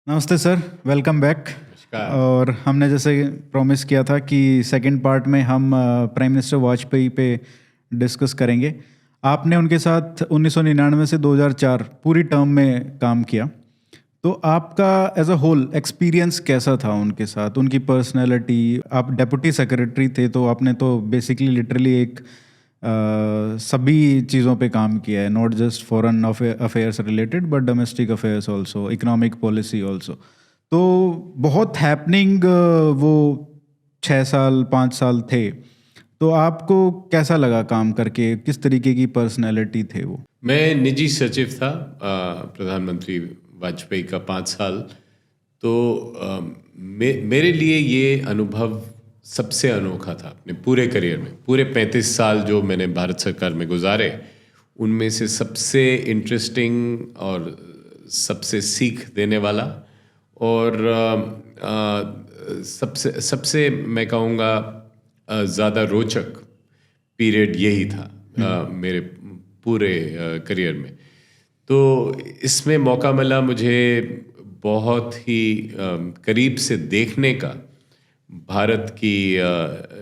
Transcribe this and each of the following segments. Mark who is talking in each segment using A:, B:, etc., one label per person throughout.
A: नमस्ते sir, welcome back.
B: नमस्कार।
A: और हमने जैसे प्रॉमिस किया था कि सेकंड पार्ट में हम प्राइम मिनिस्टर वाजपेयी पे डिस्कस करेंगे। आपने उनके साथ 1999 से 2004 पूरी टर्म में काम किया, तो आपका एज अ होल एक्सपीरियंस कैसा था उनके साथ, उनकी पर्सनैलिटी? आप डेप्यूटी सेक्रेटरी थे, तो आपने तो बेसिकली लिटरली एक सभी चीज़ों पे काम किया है, not just foreign affairs related but domestic affairs also, economic policy also. तो बहुत हैपनिंग वो 6 साल 5 साल थे। तो आपको कैसा लगा काम करके? किस तरीके की पर्सनैलिटी थे वो?
B: मैं निजी सचिव था प्रधानमंत्री वाजपेयी का 5 साल। तो मेरे लिए ये अनुभव सबसे अनोखा था अपने पूरे करियर में। पूरे 35 साल जो मैंने भारत सरकार में गुजारे, उनमें से सबसे इंटरेस्टिंग और सबसे सीख देने वाला और सबसे सबसे मैं कहूँगा ज़्यादा रोचक पीरियड यही था मेरे पूरे करियर में। तो इसमें मौका मिला मुझे बहुत ही करीब से देखने का भारत की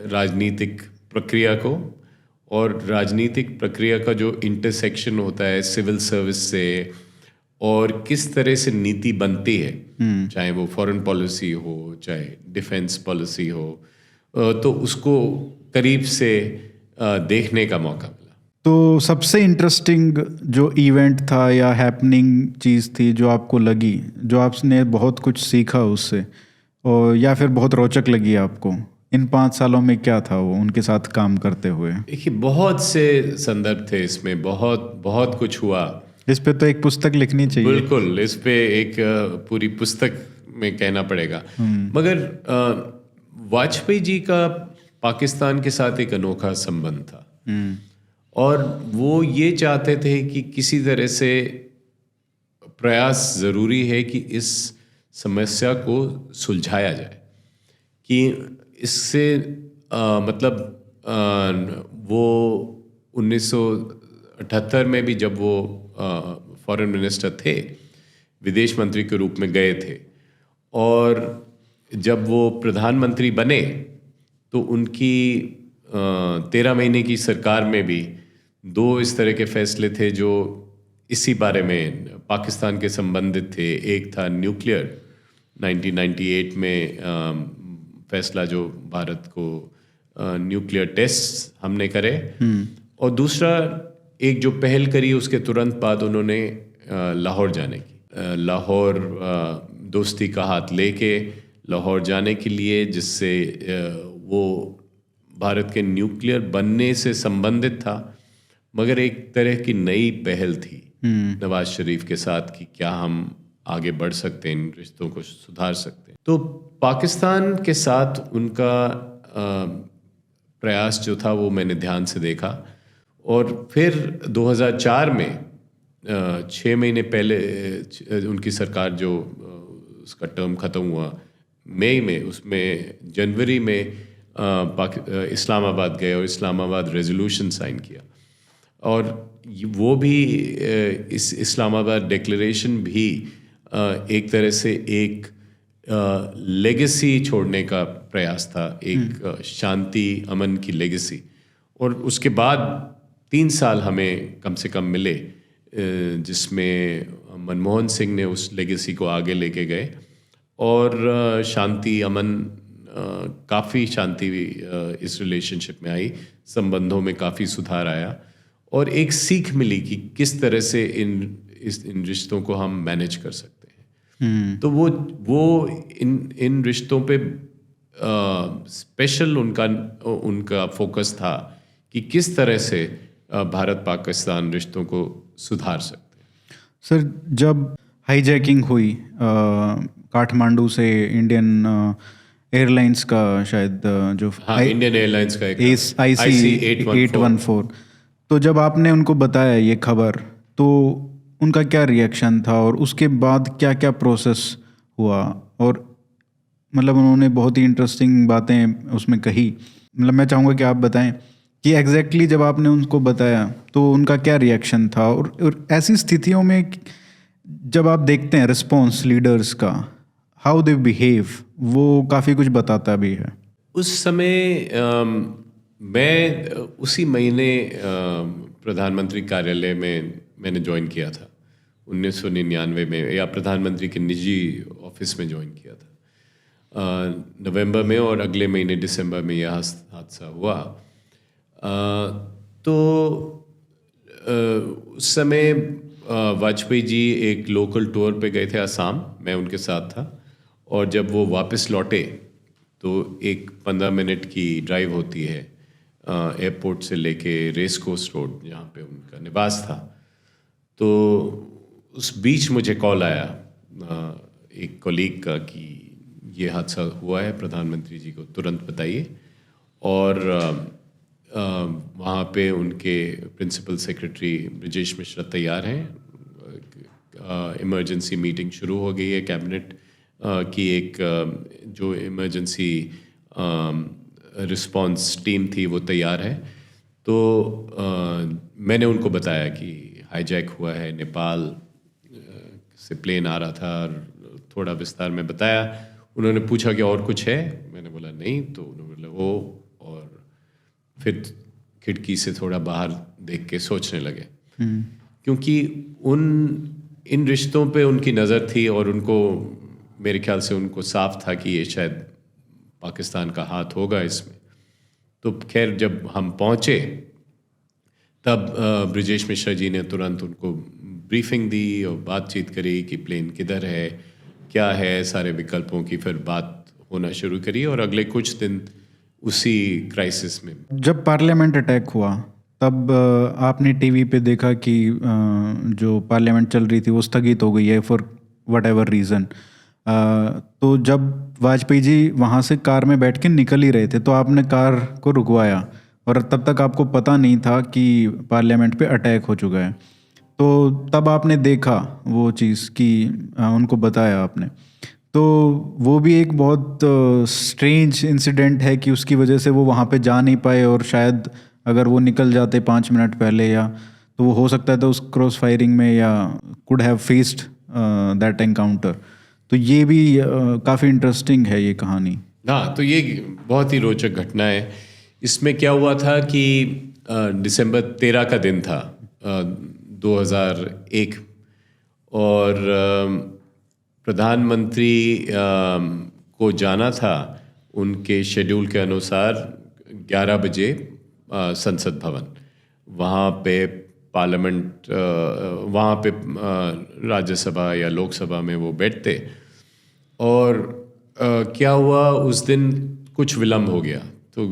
B: राजनीतिक प्रक्रिया को, और राजनीतिक प्रक्रिया का जो इंटरसेक्शन होता है सिविल सर्विस से, और किस तरह से नीति बनती है, चाहे वो फॉरेन पॉलिसी हो चाहे डिफेंस पॉलिसी हो, तो उसको करीब से देखने का मौका मिला।
A: तो सबसे इंटरेस्टिंग जो इवेंट था या हैपनिंग चीज़ थी जो आपको लगी, जो आपने बहुत कुछ सीखा उससे, और या फिर बहुत रोचक लगी आपको, इन 5 सालों में क्या था वो उनके साथ काम करते हुए?
B: देखिए, बहुत से संदर्भ थे इसमें, बहुत बहुत कुछ हुआ।
A: इस पे तो एक पुस्तक लिखनी चाहिए।
B: बिल्कुल, इस पे एक पूरी पुस्तक में कहना पड़ेगा। मगर वाजपेयी जी का पाकिस्तान के साथ एक अनोखा संबंध था, और वो ये चाहते थे कि किसी तरह से प्रयास ज़रूरी है कि इस समस्या को सुलझाया जाए, कि इससे मतलब वो 1978 में भी जब वो फॉरेन मिनिस्टर थे, विदेश मंत्री के रूप में गए थे, और जब वो प्रधानमंत्री बने तो उनकी 13 महीने की सरकार में भी 2 इस तरह के फैसले थे जो इसी बारे में पाकिस्तान के संबंधित थे। एक था न्यूक्लियर, 1998 में फैसला जो भारत को न्यूक्लियर टेस्ट हमने करे, और दूसरा एक जो पहल करी उसके तुरंत बाद उन्होंने लाहौर जाने की, लाहौर दोस्ती का हाथ लेके लाहौर जाने के लिए, जिससे वो भारत के न्यूक्लियर बनने से संबंधित था, मगर एक तरह की नई पहल थी नवाज शरीफ के साथ कि क्या हम आगे बढ़ सकते हैं, इन रिश्तों को सुधार सकते हैं। तो पाकिस्तान के साथ उनका प्रयास जो था वो मैंने ध्यान से देखा, और फिर 2004 में 6 महीने पहले उनकी सरकार जो उसका टर्म ख़त्म हुआ मई में, उसमें जनवरी में इस्लामाबाद गए और इस्लामाबाद रेजोल्यूशन साइन किया, और वो भी इस इस्लामाबाद डिक्लेरेशन भी एक तरह से एक लेगेसी छोड़ने का प्रयास था, एक शांति अमन की लेगेसी। और उसके बाद 3 साल हमें कम से कम मिले, जिसमें मनमोहन सिंह ने उस लेगेसी को आगे लेके गए, और शांति अमन, काफ़ी शांति इस रिलेशनशिप में आई, संबंधों में काफ़ी सुधार आया, और एक सीख मिली कि किस तरह से इन रिश्तों को हम मैनेज कर सकते हैं। तो वो इन रिश्तों पे स्पेशल उनका फोकस था कि किस तरह से भारत पाकिस्तान रिश्तों को सुधार सकते हैं।
A: सर, जब हाईजैकिंग हुई काठमांडू से इंडियन एयरलाइंस का, शायद जो
B: इंडियन एयरलाइंस का एक
A: IC 814, तो जब आपने उनको बताया ये खबर, तो उनका क्या रिएक्शन था, और उसके बाद क्या क्या प्रोसेस हुआ? और मतलब उन्होंने बहुत ही इंटरेस्टिंग बातें उसमें कही। मतलब मैं चाहूँगा कि आप बताएं कि एग्जैक्टली जब आपने उनको बताया तो उनका क्या रिएक्शन था, और ऐसी स्थितियों में जब आप देखते हैं रिस्पॉन्स लीडर्स का, हाउ दे बिहेव, वो काफ़ी कुछ बताता भी है।
B: उस समय मैं उसी महीने प्रधानमंत्री कार्यालय में मैंने ज्वाइन किया था 1999 में, या प्रधानमंत्री के निजी ऑफिस में ज्वाइन किया था नवंबर में, और अगले महीने दिसंबर में यह हादसा हुआ। तो उस समय वाजपेयी जी एक लोकल टूर पे गए थे असम, मैं उनके साथ था, और जब वो वापस लौटे तो एक 15 मिनट की ड्राइव होती है एयरपोर्ट से लेके रेस कोर्स रोड जहाँ पे उनका निवास था। तो उस बीच मुझे कॉल आया एक कॉलीग का कि ये हादसा हुआ है, प्रधानमंत्री जी को तुरंत बताइए। और वहाँ पे उनके प्रिंसिपल सेक्रेटरी ब्रिजेश मिश्रा तैयार हैं, इमरजेंसी मीटिंग शुरू हो गई है, कैबिनेट की एक जो इमरजेंसी रिस्पांस टीम थी वो तैयार है। तो मैंने उनको बताया कि हाईजैक हुआ है, नेपाल से प्लेन आ रहा था, और थोड़ा विस्तार में बताया। उन्होंने पूछा कि और कुछ है, मैंने बोला नहीं, तो उन्होंने बोला वो, और फिर खिड़की से थोड़ा बाहर देख के सोचने लगे, क्योंकि इन रिश्तों पे उनकी नज़र थी, और उनको मेरे ख्याल से उनको साफ था कि ये शायद पाकिस्तान का हाथ होगा इसमें। तो खैर जब हम पहुँचे तब ब्रिजेश मिश्रा जी ने तुरंत उनको ब्रीफिंग दी और बातचीत करी कि प्लेन किधर है, क्या है, सारे विकल्पों की फिर बात होना शुरू करी, और अगले कुछ दिन उसी क्राइसिस में।
A: जब पार्लियामेंट अटैक हुआ तब आपने टीवी पे देखा कि जो पार्लियामेंट चल रही थी वो स्थगित हो गई है फॉर वट एवर रीज़न। तो जब वाजपेयी जी वहाँ से कार में बैठ के निकल ही रहे थे तो आपने कार को रुकवाया, और तब तक आपको पता नहीं था कि पार्लियामेंट पे अटैक हो चुका है। तो तब आपने देखा वो चीज़ कि उनको बताया आपने, तो वो भी एक बहुत स्ट्रेंज इंसिडेंट है कि उसकी वजह से वो वहाँ पे जा नहीं पाए, और शायद अगर वो निकल जाते 5 मिनट पहले या तो वो हो सकता था उस क्रॉस फायरिंग में, या could have faced that encounter. तो ये भी काफ़ी इंटरेस्टिंग है ये कहानी।
B: हाँ, तो ये बहुत ही रोचक घटना है। इसमें क्या हुआ था कि दिसंबर 13 का दिन था 2001, और प्रधानमंत्री को जाना था उनके शेड्यूल के अनुसार 11 बजे संसद भवन। वहाँ पे पार्लियामेंट, वहाँ पे राज्यसभा या लोकसभा में वो बैठते, और क्या हुआ उस दिन कुछ विलम्ब हो गया, तो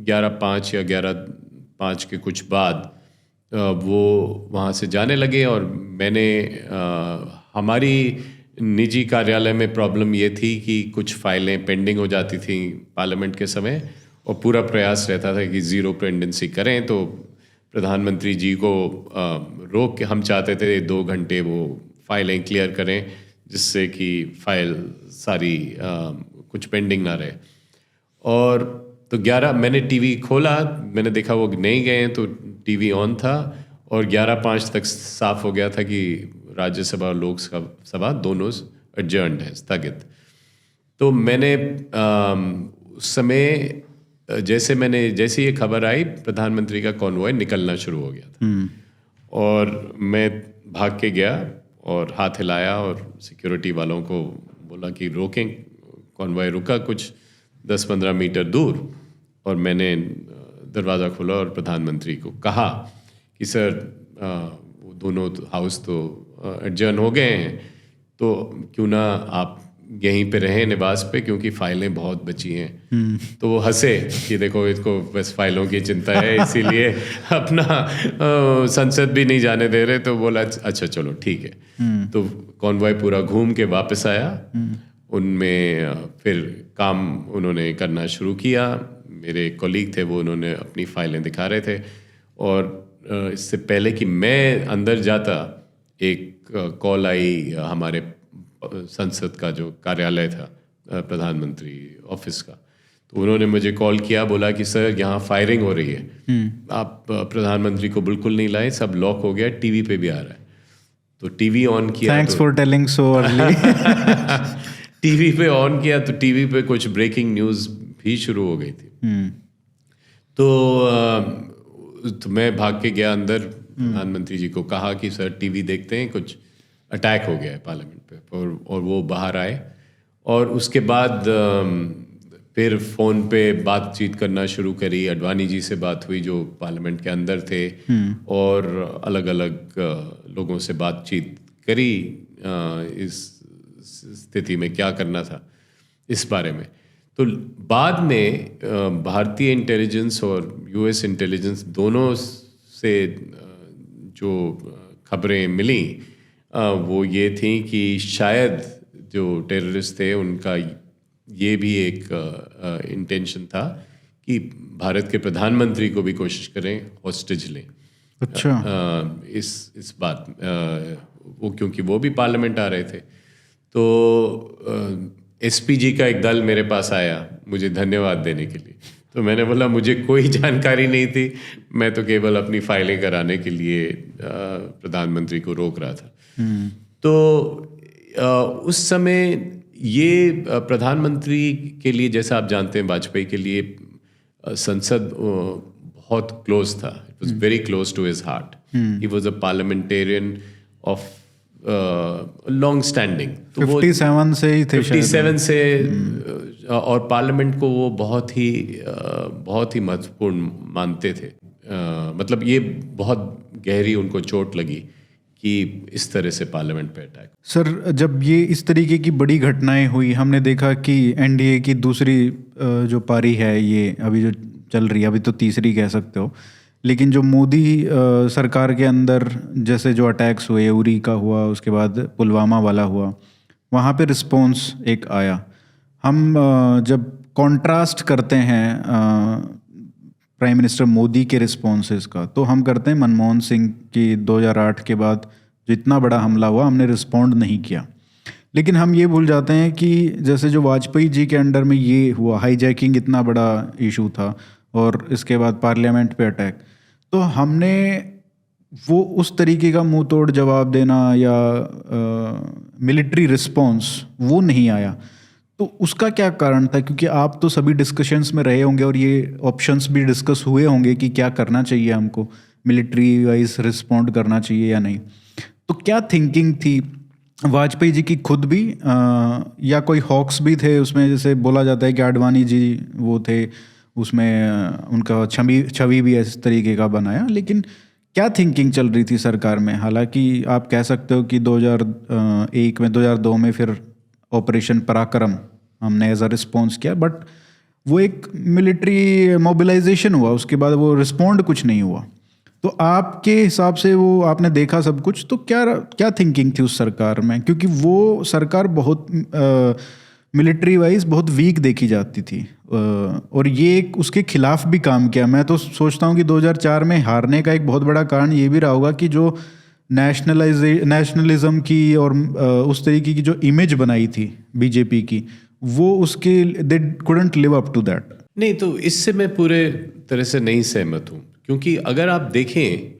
B: 11:05 या 11:05 के कुछ बाद वो वहाँ से जाने लगे। और मैंने हमारी निजी कार्यालय में प्रॉब्लम ये थी कि कुछ फाइलें पेंडिंग हो जाती थी पार्लियामेंट के समय, और पूरा प्रयास रहता था कि ज़ीरो पेंडेंसी करें। तो प्रधानमंत्री जी को रोक के हम चाहते थे 2 घंटे वो फाइलें क्लियर करें, जिससे कि फाइल सारी कुछ पेंडिंग ना रहे। और तो 11 मैंने टीवी खोला, मैंने देखा वो नहीं गए हैं, तो टीवी ऑन था, और 11:05 तक साफ हो गया था कि राज्यसभा और लोकसभा दोनों एडजर्न्ड है, स्थगित। तो मैंने उस समय जैसे ये खबर आई, प्रधानमंत्री का कॉन्वॉय निकलना शुरू हो गया था, और मैं भाग के गया और हाथ हिलाया और सिक्योरिटी वालों को बोला कि रोकें। कॉन्वॉय रुका कुछ 10-15 मीटर दूर, और मैंने दरवाज़ा खोला और प्रधानमंत्री को कहा कि सर वो दोनों हाउस तो एडजर्न हो गए हैं, तो क्यों ना आप यहीं पे रहें निवास पे, क्योंकि फाइलें बहुत बची हैं। तो वो हंसे कि देखो इसको बस फाइलों की चिंता है, इसीलिए अपना संसद भी नहीं जाने दे रहे। तो बोला अच्छा चलो ठीक है। तो कॉन्वॉय पूरा घूम के वापस आया, उनमें फिर काम उन्होंने करना शुरू किया। मेरे कॉलीग थे वो, उन्होंने अपनी फाइलें दिखा रहे थे, और इससे पहले कि मैं अंदर जाता एक कॉल आई हमारे संसद का जो कार्यालय था प्रधानमंत्री ऑफिस का। तो उन्होंने मुझे कॉल किया, बोला कि सर यहाँ फायरिंग हो रही है, आप प्रधानमंत्री को बिल्कुल नहीं लाए, सब लॉक हो गया, टीवी पे भी आ रहा है। तो टीवी ऑन किया,
A: thanks for telling so early.
B: TV पे ऑन किया तो टीवी पे कुछ ब्रेकिंग न्यूज़ भी शुरू हो गई थी। तो मैं भाग के गया अंदर, प्रधानमंत्री जी को कहा कि सर टीवी देखते हैं, कुछ अटैक हो गया है पार्लियामेंट पे। और वो बाहर आए और उसके बाद फिर फ़ोन पे बातचीत करना शुरू करी। अडवाणी जी से बात हुई जो पार्लियामेंट के अंदर थे, और अलग अलग लोगों से बातचीत करी इस स्थिति में क्या करना था इस बारे में। तो बाद में भारतीय इंटेलिजेंस और यूएस इंटेलिजेंस दोनों से जो खबरें मिली वो ये थी कि शायद जो टेररिस्ट थे उनका ये भी एक इंटेंशन था कि भारत के प्रधानमंत्री को भी कोशिश करें हॉस्टेज लें।
A: अच्छा।
B: इस बात वो क्योंकि वो भी पार्लियामेंट आ रहे थे। तो एसपीजी का एक दल मेरे पास आया मुझे धन्यवाद देने के लिए। तो मैंने बोला मुझे कोई जानकारी नहीं थी, मैं तो केवल अपनी फाइलें कराने के लिए प्रधानमंत्री को रोक रहा था। तो उस समय ये प्रधानमंत्री के लिए, जैसा आप जानते हैं, वाजपेयी के लिए संसद बहुत क्लोज था। It was very close to his heart. He was a parliamentarian of long standing.
A: 57 से ही थे,
B: 57 से और पार्लियामेंट को वो बहुत ही महत्वपूर्ण मानते थे। मतलब ये बहुत गहरी उनको चोट लगी कि इस तरह से पार्लियामेंट पे अटैक।
A: सर, जब ये इस तरीके की बड़ी घटनाएं हुई, हमने देखा कि एनडीए की दूसरी जो पारी है, ये अभी जो चल रही है, अभी तो तीसरी कह सकते हो, लेकिन जो मोदी सरकार के अंदर जैसे जो अटैक्स हुए, उरी का हुआ, उसके बाद पुलवामा वाला हुआ, वहाँ पे रिस्पॉन्स एक आया। हम जब कॉन्ट्रास्ट करते हैं प्राइम मिनिस्टर मोदी के रिस्पॉन्सेस का, तो हम करते हैं मनमोहन सिंह की 2008 के बाद जो इतना बड़ा हमला हुआ, हमने रिस्पॉन्ड नहीं किया। लेकिन हम ये भूल जाते हैं कि जैसे जो वाजपेयी जी के अंडर में ये हुआ, हाईजैकिंग इतना बड़ा इशू था, और इसके बाद पार्लियामेंट पे अटैक, तो हमने वो उस तरीके का मुंह तोड़ जवाब देना या मिलिट्री रिस्पॉन्स वो नहीं आया। तो उसका क्या कारण था? क्योंकि आप तो सभी डिस्कशंस में रहे होंगे और ये ऑप्शंस भी डिस्कस हुए होंगे कि क्या करना चाहिए, हमको मिलिट्री वाइज रिस्पॉन्ड करना चाहिए या नहीं। तो क्या थिंकिंग थी वाजपेयी जी की खुद भी, या कोई हॉक्स भी थे उसमें? जैसे बोला जाता है कि आडवाणी जी वो थे उसमें, उनका छवि भी इस तरीके का बनाया, लेकिन क्या थिंकिंग चल रही थी सरकार में? हालांकि आप कह सकते हो कि 2001 में, 2002 में फिर ऑपरेशन पराक्रम हमने एज अ रिस्पॉन्स किया, बट वो एक मिलिट्री मोबिलाइजेशन हुआ, उसके बाद वो रिस्पॉन्ड कुछ नहीं हुआ। तो आपके हिसाब से वो आपने देखा सब कुछ, तो क्या थिंकिंग थी उस सरकार में? क्योंकि वो सरकार बहुत मिलिट्री वाइज बहुत वीक देखी जाती थी, और ये उसके खिलाफ भी काम किया। मैं तो सोचता हूँ कि 2004 में हारने का एक बहुत बड़ा कारण ये भी रहा होगा कि जो नेशनलिज्म की और उस तरीके की जो इमेज बनाई थी बीजेपी की, वो उसके they couldn't live up to that.
B: नहीं, तो इससे मैं पूरे तरह से नहीं सहमत हूँ, क्योंकि अगर आप देखें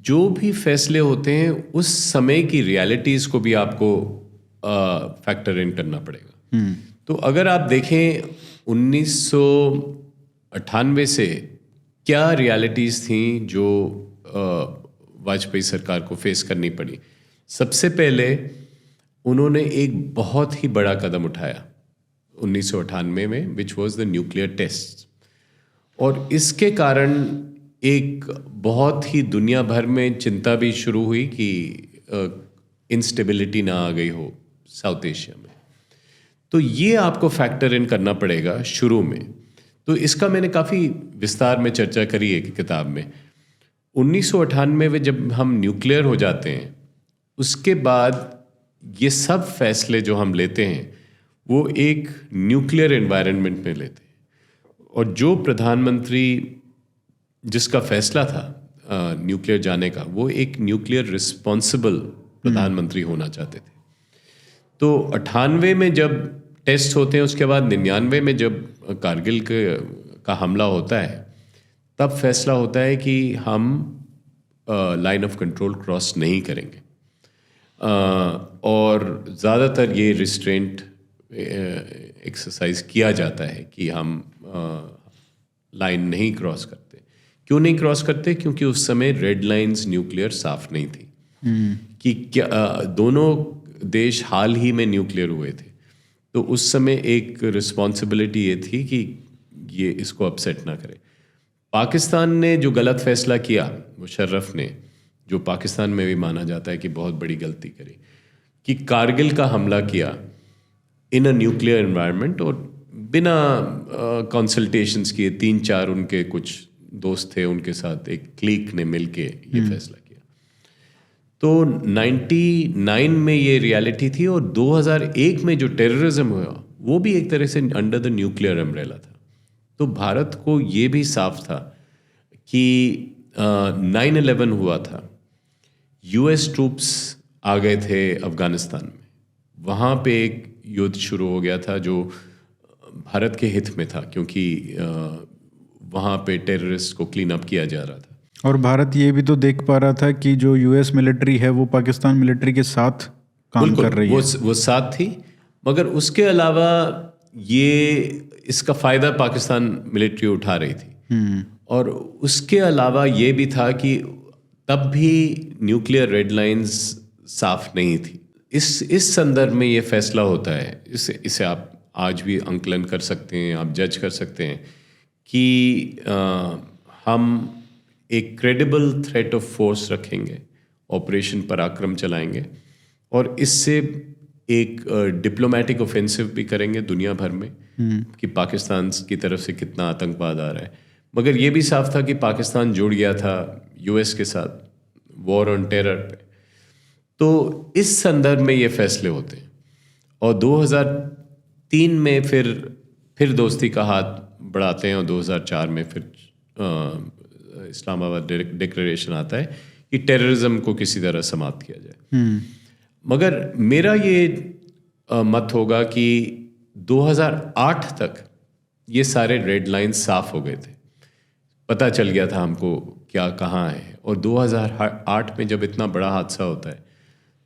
B: जो भी फैसले होते हैं उस समय की रियलिटीज़ को भी आपको फैक्टर इन करना पड़ेगा। तो अगर आप देखें 1998 से क्या रियलिटीज़ थी जो वाजपेयी सरकार को फेस करनी पड़ी। सबसे पहले उन्होंने एक बहुत ही बड़ा कदम उठाया 1998 में, which was the nuclear test, और इसके कारण एक बहुत ही दुनिया भर में चिंता भी शुरू हुई कि इंस्टेबिलिटी ना आ गई हो साउथ एशिया में। तो ये आपको फैक्टर इन करना पड़ेगा शुरू में। तो इसका मैंने काफ़ी विस्तार में चर्चा करी है कि किताब में। 1998 में जब हम न्यूक्लियर हो जाते हैं, उसके बाद ये सब फैसले जो हम लेते हैं वो एक न्यूक्लियर एनवायरनमेंट में लेते हैं, और जो प्रधानमंत्री जिसका फैसला था न्यूक्लियर जाने का, वो एक न्यूक्लियर रिस्पॉन्सिबल प्रधानमंत्री होना चाहते थे। तो 98 में जब टेस्ट होते हैं, उसके बाद 99 में जब कारगिल का हमला होता है, तब फैसला होता है कि हम लाइन ऑफ कंट्रोल क्रॉस नहीं करेंगे। और ज़्यादातर ये रिस्ट्रेंट एक्सरसाइज किया जाता है कि हम लाइन नहीं क्रॉस करते। क्यों नहीं क्रॉस करते? क्योंकि उस समय रेड लाइंस न्यूक्लियर साफ नहीं थी कि क्या दोनों देश हाल ही में न्यूक्लियर हुए थे, तो उस समय एक रिस्पॉन्सिबिलिटी ये थी कि ये इसको अपसेट ना करे। पाकिस्तान ने जो गलत फैसला किया, मुशर्रफ ने, जो पाकिस्तान में भी माना जाता है कि बहुत बड़ी गलती करी, कि कारगिल का हमला किया इन अ न्यूक्लियर एनवायरनमेंट और बिना कंसल्टेशंस किए। 3-4 उनके कुछ दोस्त थे, उनके साथ एक क्लीक ने मिलके ये फैसला किया। तो 99 में ये रियलिटी थी, और 2001 में जो टेररिज्म हुआ वो भी एक तरह से अंडर द न्यूक्लियर अम्ब्रेला था। तो भारत को ये भी साफ था कि 9/11 हुआ था, यूएस ट्रूप्स आ गए थे अफगानिस्तान में, वहाँ पे एक युद्ध शुरू हो गया था जो भारत के हित में था, क्योंकि वहाँ पे टेररिस्ट को क्लीन अप किया जा रहा था।
A: और भारत ये भी तो देख पा रहा था कि जो यूएस मिलिट्री है वो पाकिस्तान मिलिट्री के साथ काम कर रही है।
B: वो साथ थी, मगर उसके अलावा ये इसका फ़ायदा पाकिस्तान मिलिट्री उठा रही थी। और उसके अलावा ये भी था कि तब भी न्यूक्लियर रेड लाइंस साफ नहीं थी। इस संदर्भ में ये फैसला होता है, इसे आप आज भी आंकलन कर सकते हैं, आप जज कर सकते हैं कि हम एक क्रेडिबल थ्रेट ऑफ फोर्स रखेंगे, ऑपरेशन पराक्रम चलाएंगे, और इससे एक डिप्लोमेटिक ऑफेंसिव भी करेंगे दुनिया भर में कि पाकिस्तान की तरफ से कितना आतंकवाद आ रहा है। मगर ये भी साफ था कि पाकिस्तान जुड़ गया था यूएस के साथ वॉर ऑन टेरर पे। तो इस संदर्भ में ये फैसले होते हैं। और 2003 में फिर दोस्ती का हाथ बढ़ाते हैं, और 2004 में फिर इस्लामाबाद डिक्लेरेशन आता है कि टेररिज्म को किसी तरह समाप्त किया जाए। मगर मेरा ये मत होगा कि 2008 तक ये सारे रेड लाइंस साफ हो गए थे, पता चल गया था हमको क्या कहाँ है। और 2008 में जब इतना बड़ा हादसा होता है,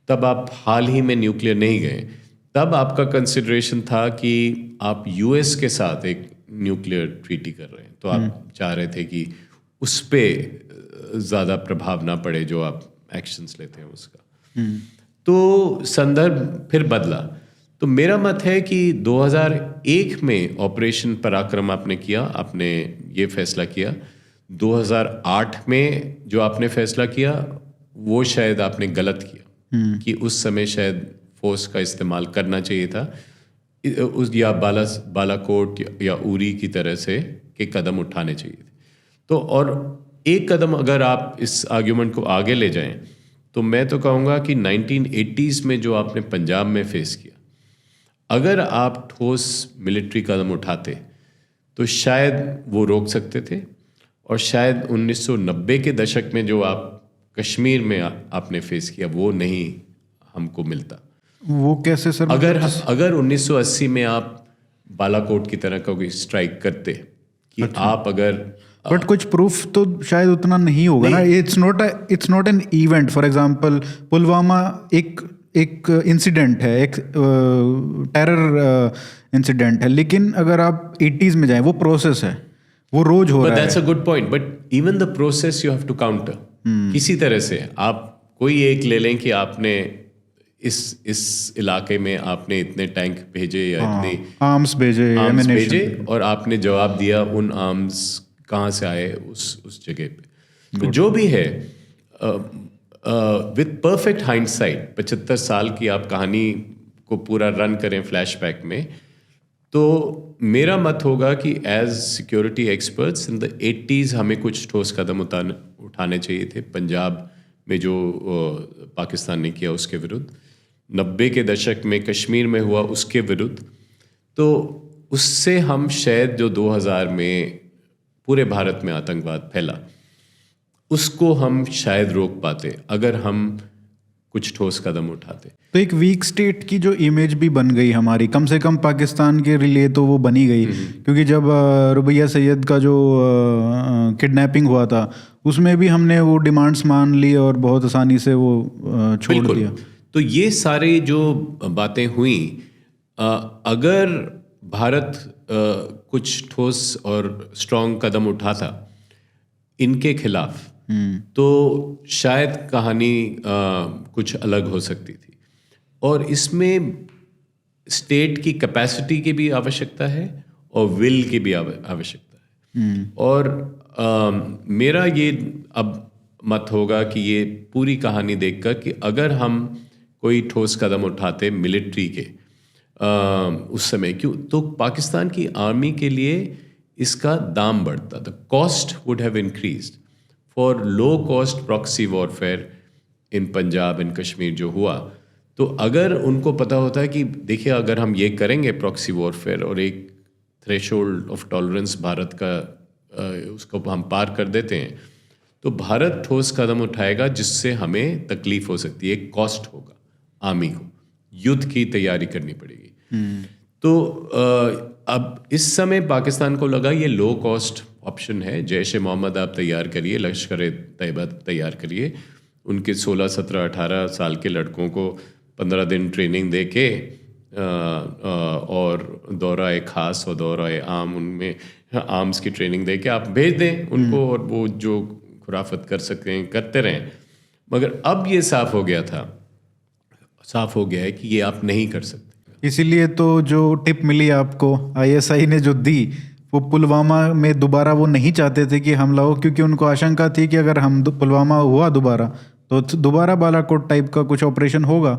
B: तब आप हाल ही में न्यूक्लियर नहीं गए, तब आपका कंसिडरेशन था कि आप यूएस के साथ एक न्यूक्लियर ट्रीटी कर रहे हैं, तो आप चाह रहे थे कि उस पर ज़्यादा प्रभाव ना पड़े जो आप एक्शंस लेते हैं उसका। तो संदर्भ फिर बदला। तो मेरा मत है कि 2001 में ऑपरेशन पराक्रम आपने किया, आपने ये फैसला किया। 2008 में जो आपने फैसला किया वो शायद आपने गलत किया, कि उस समय शायद फोर्स का इस्तेमाल करना चाहिए था, उस या बालाकोट या उरी की तरह से के कदम उठाने चाहिए थे। तो और एक कदम अगर आप इस आर्ग्यूमेंट को आगे ले जाएं, तो मैं तो कहूँगा कि 1980s में जो आपने पंजाब में फेस किया, अगर आप ठोस मिलिट्री कदम उठाते तो शायद वो रोक सकते थे। और शायद 1990 के दशक में जो आप कश्मीर में आपने फेस किया वो नहीं हमको मिलता।
A: वो कैसे सर?
B: अगर 1980 में आप बालाकोट की तरह का कोई स्ट्राइक करते कि आप अगर
A: बट कुछ प्रूफ तो शायद उतना नहीं होगा ना। It's not an event. For example Pulwama एक इंसिडेंट है, एक टेरर इंसिडेंट है, लेकिन अगर आप 80s में जाएं, वो प्रोसेस है, वो रोज हो रहा है।
B: That's a good point, but even the process you have to counter किसी तरह से। आप कोई एक ले लें कि आपने इस इलाके में आपने इतने टैंक भेजे या इतने
A: आर्म्स भेजे,
B: और आपने जवाब दिया उन आर्म्स कहाँ से आए उस जगह पे। तो जो भी है, विद परफेक्ट हाइंडसाइट, 75 साल की आप कहानी को पूरा रन करें फ्लैशबैक में, तो मेरा मत होगा कि as security experts in the 80s हमें कुछ ठोस कदम उठाने चाहिए थे पंजाब में जो पाकिस्तान ने किया उसके विरुद्ध, 90 के दशक में कश्मीर में हुआ उसके विरुद्ध। तो उससे हम शायद जो 2000 में पूरे भारत में आतंकवाद फैला, उसको हम शायद रोक पाते अगर हम कुछ ठोस कदम उठाते।
A: तो एक वीक स्टेट की जो इमेज भी बन गई हमारी, कम से कम पाकिस्तान के लिए तो वो बनी गई, क्योंकि जब रुबैया सैयद का जो किडनैपिंग हुआ था उसमें भी हमने वो डिमांड्स मान ली और बहुत आसानी से वो छोड़ दिया।
B: तो ये सारे जो बातें हुई, अगर भारत कुछ ठोस और स्ट्रांग कदम उठाता इनके खिलाफ, तो शायद कहानी कुछ अलग हो सकती थी। और इसमें स्टेट की कैपेसिटी की भी आवश्यकता है और विल की भी आवश्यकता है। और मेरा ये अब मत होगा कि ये पूरी कहानी देखकर कि अगर हम कोई ठोस कदम उठाते मिलिट्री के उस समय, क्यों, तो पाकिस्तान की आर्मी के लिए इसका दाम बढ़ता, the cost would have increased for low cost proxy warfare in Punjab in Kashmir जो हुआ। तो अगर उनको पता होता है कि देखिए अगर हम ये करेंगे प्रॉक्सी वॉरफेयर और एक थ्रेशोल्ड ऑफ टॉलरेंस भारत का उसको हम पार कर देते हैं, तो भारत ठोस कदम उठाएगा जिससे हमें तकलीफ हो सकती है, कॉस्ट होगा आर्मी को, युद्ध की तैयारी करनी पड़ेगी। तो अब इस समय पाकिस्तान को लगा ये लो कॉस्ट ऑप्शन है, जैश ए मोहम्मद आप तैयार करिए, लश्कर ए तैयबा तैयार करिए, उनके 16, 17, 18 साल के लड़कों को 15 दिन ट्रेनिंग दे के और दौरा ए खास और दौरा ए आम, उनमें आर्म्स की ट्रेनिंग दे के आप भेज दें उनको, और वो जो खुराफत कर सकते हैं करते रहें। मगर अब ये साफ हो गया है कि ये आप नहीं कर सकते।
A: इसीलिए तो जो टिप मिली आपको आईएसआई ने जो दी, वो पुलवामा में दोबारा वो नहीं चाहते थे कि हमला हो, क्योंकि उनको आशंका थी कि अगर हम पुलवामा हुआ दोबारा तो दोबारा बालाकोट टाइप का कुछ ऑपरेशन होगा।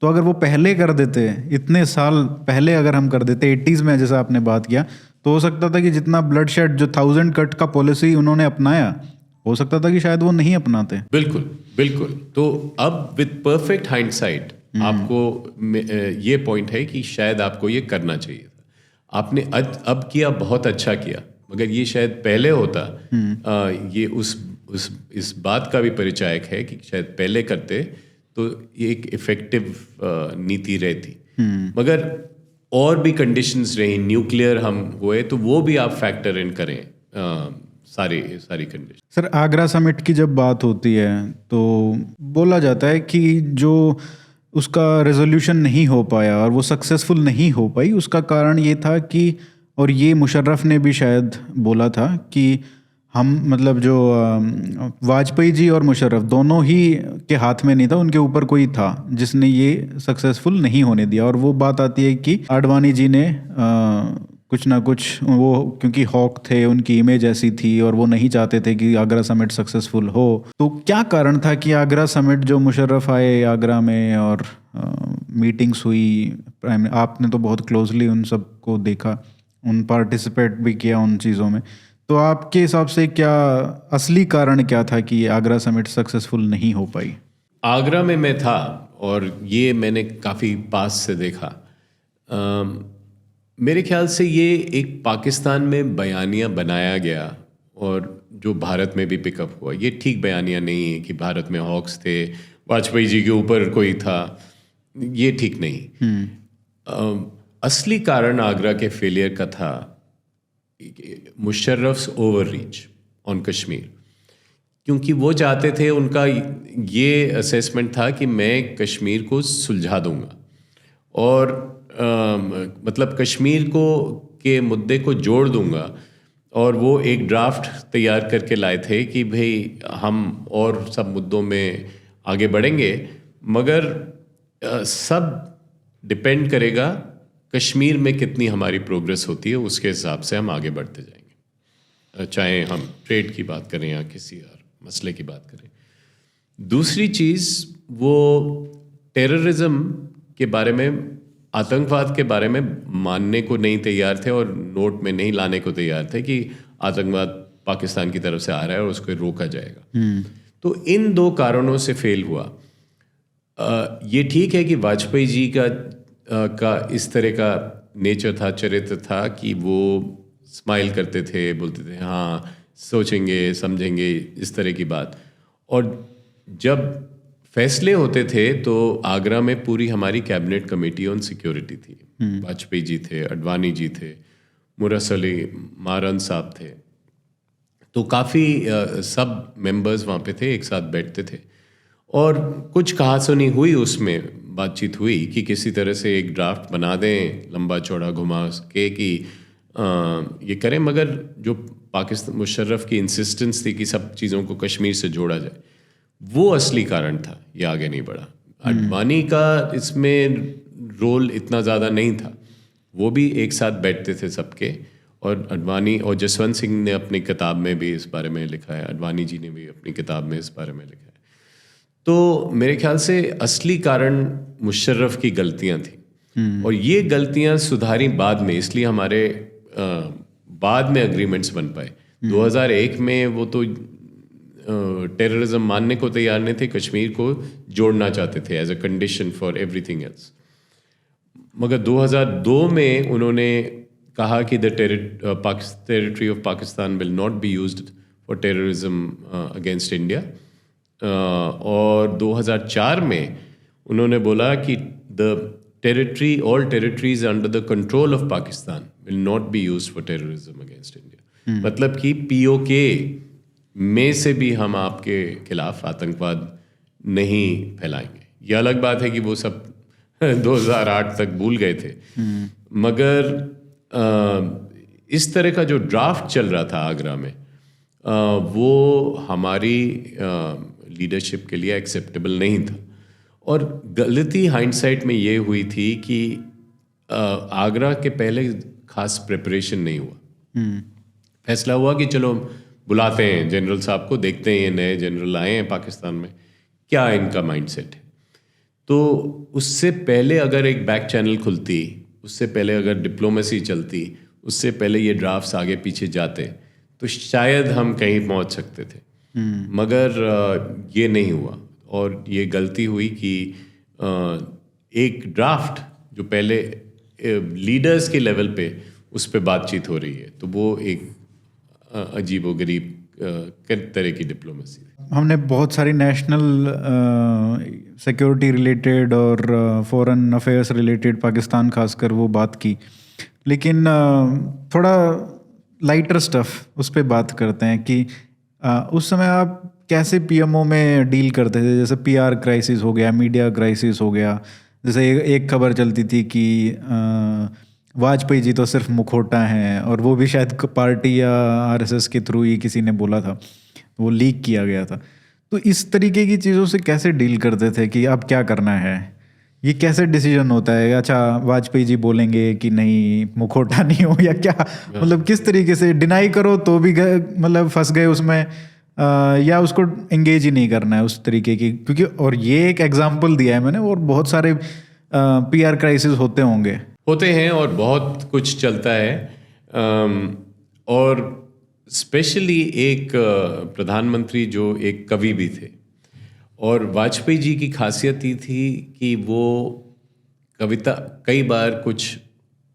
A: तो अगर वो पहले कर देते, इतने साल पहले अगर हम कर देते 80s में, जैसा आपने बात किया, तो हो सकता था कि जितना ब्लड शेड, जो 1000 कट का पॉलिसी उन्होंने अपनाया, हो सकता था कि शायद वो नहीं अपनाते।
B: बिल्कुल बिल्कुल। तो अब विद परफेक्ट हाइंडसाइट आपको ये पॉइंट है कि शायद आपको ये करना चाहिए था, आपने अब किया, बहुत अच्छा किया, मगर ये शायद पहले होता। ये इस बात का भी परिचायक है कि शायद पहले करते तो ये एक इफेक्टिव नीति रहती। मगर और भी कंडीशंस रही, न्यूक्लियर हम हुए, तो वो भी आप फैक्टर इन करें, सारी कंडीशन।
A: सर, आगरा समिट की जब बात होती है तो बोला जाता है कि जो उसका रेजोल्यूशन नहीं हो पाया और वो सक्सेसफुल नहीं हो पाई, उसका कारण ये था कि, और ये मुशर्रफ ने भी शायद बोला था कि हम, मतलब जो वाजपेयी जी और मुशर्रफ दोनों ही के हाथ में नहीं था, उनके ऊपर कोई था जिसने ये सक्सेसफुल नहीं होने दिया। और वो बात आती है कि आडवाणी जी ने कुछ ना कुछ, वो क्योंकि हॉक थे, उनकी इमेज ऐसी थी और वो नहीं चाहते थे कि आगरा समिट सक्सेसफुल हो। तो क्या कारण था कि आगरा समिट, जो मुशर्रफ आए आगरा में और मीटिंग्स हुई, आपने तो बहुत क्लोजली उन सबको देखा, उन पार्टिसिपेट भी किया उन चीज़ों में, तो आपके हिसाब से क्या असली कारण क्या था कि आगरा समिट सक्सेसफुल नहीं हो पाई?
B: आगरा में मैं था और ये मैंने काफ़ी पास से देखा। मेरे ख्याल से ये एक पाकिस्तान में बयानिया बनाया गया और जो भारत में भी पिकअप हुआ, ये ठीक बयानिया नहीं है कि भारत में हॉक्स थे, वाजपेयी जी के ऊपर कोई था, ये ठीक नहीं। असली कारण आगरा के फेलियर का था मुशर्रफ्स ओवर रीच ऑन कश्मीर, क्योंकि वो चाहते थे, उनका ये असेसमेंट था कि मैं कश्मीर को सुलझा दूंगा और मतलब कश्मीर के मुद्दे को जोड़ दूंगा। और वो एक ड्राफ्ट तैयार करके लाए थे कि भाई हम और सब मुद्दों में आगे बढ़ेंगे, मगर सब डिपेंड करेगा कश्मीर में कितनी हमारी प्रोग्रेस होती है, उसके हिसाब से हम आगे बढ़ते जाएंगे, चाहे हम ट्रेड की बात करें या किसी और मसले की बात करें। दूसरी चीज़, वो टेररिज्म के बारे में, आतंकवाद के बारे में मानने को नहीं तैयार थे और नोट में नहीं लाने को तैयार थे कि आतंकवाद पाकिस्तान की तरफ से आ रहा है और उसको रोका जाएगा। तो इन दो कारणों से फेल हुआ। ये ठीक है कि वाजपेयी जी का इस तरह का नेचर था, चरित्र था कि वो स्माइल करते थे, बोलते थे हाँ सोचेंगे समझेंगे, इस तरह की बात। और जब फैसले होते थे तो आगरा में पूरी हमारी कैबिनेट कमेटी ऑन सिक्योरिटी थी। वाजपेयी जी थे, आडवाणी जी थे, मुरसली मारन साहब थे, तो काफ़ी सब मेंबर्स वहाँ पे थे, एक साथ बैठते थे। और कुछ कहासुनी हुई, उसमें बातचीत हुई कि किसी तरह से एक ड्राफ्ट बना दें लंबा चौड़ा घुमा के कि ये करें, मगर जो पाकिस्तान मुशर्रफ की इंसिस्टेंस थी कि सब चीज़ों को कश्मीर से जोड़ा जाए, वो असली कारण था, ये आगे नहीं बढ़ा। अडवाणी का इसमें रोल इतना ज़्यादा नहीं था, वो भी एक साथ बैठते थे सबके, और अडवाणी और जसवंत सिंह ने अपनी किताब में भी इस बारे में लिखा है, अडवाणी जी ने भी अपनी किताब में इस बारे में लिखा है। तो मेरे ख्याल से असली कारण मुशर्रफ की गलतियां थी, और ये गलतियां सुधारी बाद में, इसलिए हमारे बाद में एग्रीमेंट्स बन पाए। 2001 में वो तो टेररिज्म मानने को तैयार नहीं थे, कश्मीर को जोड़ना चाहते थे as a condition for everything else. मगर 2002 में उन्होंने कहा कि the territory of Pakistan will not be used for terrorism against India, और 2004 में उन्होंने बोला कि all territories under the control of Pakistan will not be used for terrorism against India. मतलब कि पीओके में से भी हम आपके खिलाफ आतंकवाद नहीं फैलाएंगे। ये अलग बात है कि वो सब 2008 तक भूल गए थे, मगर इस तरह का जो ड्राफ्ट चल रहा था आगरा में, वो हमारी लीडरशिप के लिए एक्सेप्टेबल नहीं था। और गलती हाइंडसाइट में ये हुई थी कि आगरा के पहले खास प्रिपरेशन नहीं हुआ। फैसला हुआ कि चलो बुलाते हैं जनरल साहब को, देखते हैं ये नए जनरल आए हैं पाकिस्तान में, क्या इनका माइंडसेट है। तो उससे पहले अगर एक बैक चैनल खुलती, उससे पहले अगर डिप्लोमेसी चलती, उससे पहले ये ड्राफ्ट्स आगे पीछे जाते, तो शायद हम कहीं पहुंच सकते थे। मगर ये नहीं हुआ, और ये गलती हुई कि एक ड्राफ्ट जो पहले लीडर्स के लेवल पे उस पे बातचीत हो रही है, तो वो एक अजीबोगरीब तरह की डिप्लोमेसी थी।
A: हमने बहुत सारी नेशनल सिक्योरिटी रिलेटेड और फॉरेन अफेयर्स रिलेटेड पाकिस्तान खासकर वो बात की, लेकिन थोड़ा लाइटर स्टफ उस पर बात करते हैं कि उस समय आप कैसे पीएमओ में डील करते थे? जैसे पीआर क्राइसिस हो गया, मीडिया क्राइसिस हो गया। जैसे एक खबर चलती थी कि वाजपेयी जी तो सिर्फ मुखौटा हैं, और वो भी शायद पार्टी या आरएसएस के थ्रू ही किसी ने बोला था, वो लीक किया गया था। तो इस तरीके की चीज़ों से कैसे डील करते थे कि अब क्या करना है? ये कैसे डिसीजन होता है? अच्छा, वाजपेयी जी बोलेंगे कि नहीं मुखौटा नहीं हो, या क्या? मतलब किस तरीके से डिनाई करो तो भी मतलब फंस गए उसमें, या उसको एंगेज ही नहीं करना है उस तरीके की? क्योंकि और ये एक एग्जांपल दिया है मैंने, और बहुत सारे पीआर क्राइसिस होते
B: हैं और बहुत कुछ चलता है। और स्पेशली एक प्रधानमंत्री जो एक कवि भी थे, और वाजपेयी जी की खासियत ये थी कि वो कविता कई बार कुछ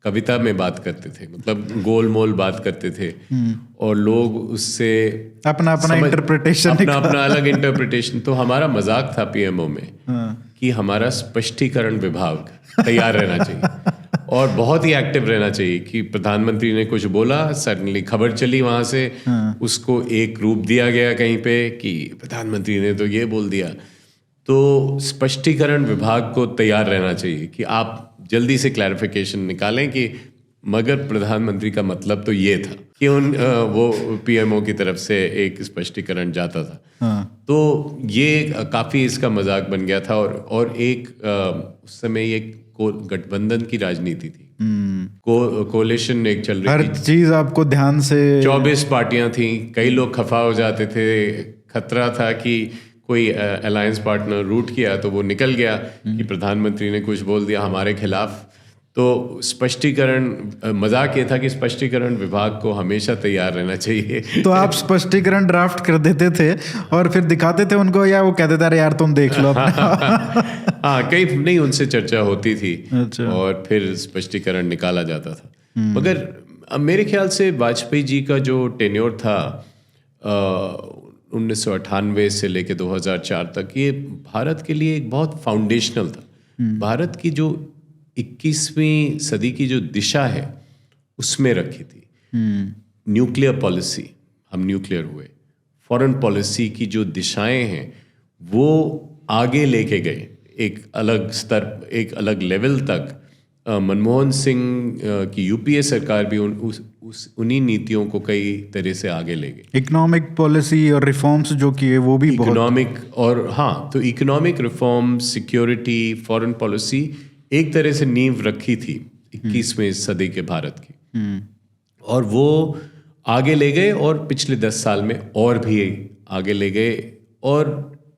B: कविता में बात करते थे, मतलब गोल मोल बात करते थे, और लोग उससे
A: अपना इंटरप्रिटेशन,
B: अपना अलग इंटरप्रिटेशन। तो हमारा मजाक था पीएमओ में कि हमारा स्पष्टीकरण विभाग तैयार रहना चाहिए और बहुत ही एक्टिव रहना चाहिए कि प्रधानमंत्री ने कुछ बोला, सडनली खबर चली वहां से, उसको एक रूप दिया गया कहीं पे कि प्रधानमंत्री ने तो ये बोल दिया। तो स्पष्टीकरण विभाग को तैयार रहना चाहिए कि आप जल्दी से क्लैरिफिकेशन निकालें कि मगर प्रधानमंत्री का मतलब तो ये था कि वो पीएमओ की तरफ से एक स्पष्टीकरण जाता था। तो ये काफ़ी इसका मजाक बन गया था। और एक उस समय एक गठबंधन की राजनीति थी, कोalition एक चल रही थी,
A: हर चीज आपको ध्यान से
B: 24 पार्टियां थी, कई लोग खफा हो जाते थे, खतरा था कि कोई अलायंस पार्टनर रूट किया तो वो निकल गया कि प्रधानमंत्री ने कुछ बोल दिया हमारे खिलाफ। तो स्पष्टीकरण, मजाक ये था कि स्पष्टीकरण विभाग को हमेशा तैयार रहना चाहिए।
A: तो आप स्पष्टीकरण ड्राफ्ट कर देते थे और फिर दिखाते थे उनको, या वो कहते थे अरे यार तुम देख लो?
B: हाँ, कई नहीं, उनसे चर्चा होती थी।
A: अच्छा।
B: और फिर स्पष्टीकरण निकाला जाता था। मगर मेरे ख्याल से वाजपेयी जी का जो टेन्योर था 1998 से लेकर 2004 तक, ये भारत के लिए एक बहुत फाउंडेशनल था। भारत की जो 21वीं सदी की जो दिशा है उसमें रखी थी। न्यूक्लियर पॉलिसी, हम न्यूक्लियर हुए, फॉरेन पॉलिसी की जो दिशाएं हैं वो आगे लेके गए एक अलग स्तर, एक अलग लेवल तक। मनमोहन सिंह की यूपीए सरकार भी उन्हीं नीतियों को कई तरह से आगे ले गई।
A: इकोनॉमिक पॉलिसी और रिफॉर्म्स जो किए वो भी बहुत
B: इकोनॉमिक, और हाँ, तो economic reform, security, foreign policy एक तरह से नींव रखी थी 21वें सदी के भारत की, और वो आगे ले गए, और पिछले 10 साल में और भी आगे ले गए। और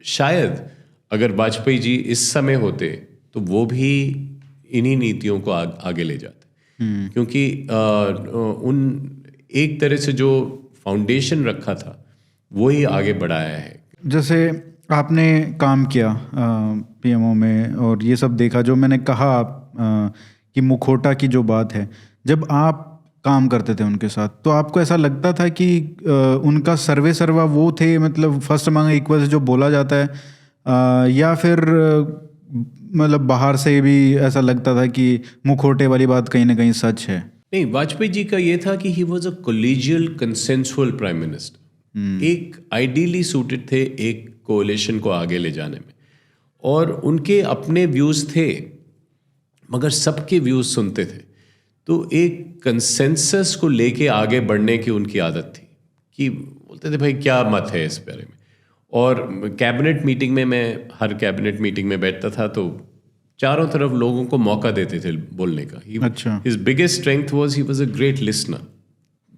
B: शायद अगर वाजपेयी जी इस समय होते तो वो भी इन्हीं नीतियों को आगे ले जाते, क्योंकि उन एक तरह से जो फाउंडेशन रखा था वो ही आगे बढ़ाया है।
A: जैसे आपने काम किया पीएमओ में और ये सब देखा, जो मैंने कहा कि मुखौटा की जो बात है, जब आप काम करते थे उनके साथ तो आपको ऐसा लगता था कि उनका सर्वे सर्वा वो थे, मतलब फर्स्ट अमंग इक्वल्स जो बोला जाता है, या फिर मतलब बाहर से भी ऐसा लगता था कि मुखौटे वाली बात कहीं ना कहीं सच है?
B: नहीं, वाजपेयी जी का ये था कि he was a collegial consensual prime minister. एक आइडियली सूटेड थे एक कोalition को आगे ले जाने में, और उनके अपने व्यूज थे मगर सबके व्यूज सुनते थे। तो एक कंसेंसस को लेके आगे बढ़ने की उनकी आदत थी कि बोलते थे भाई क्या मत है इस बारे में। और कैबिनेट मीटिंग में, मैं हर कैबिनेट मीटिंग में बैठता था तो चारों तरफ लोगों को मौका देते थे बोलने का।
A: अच्छा।
B: His biggest strength was he was a great listener.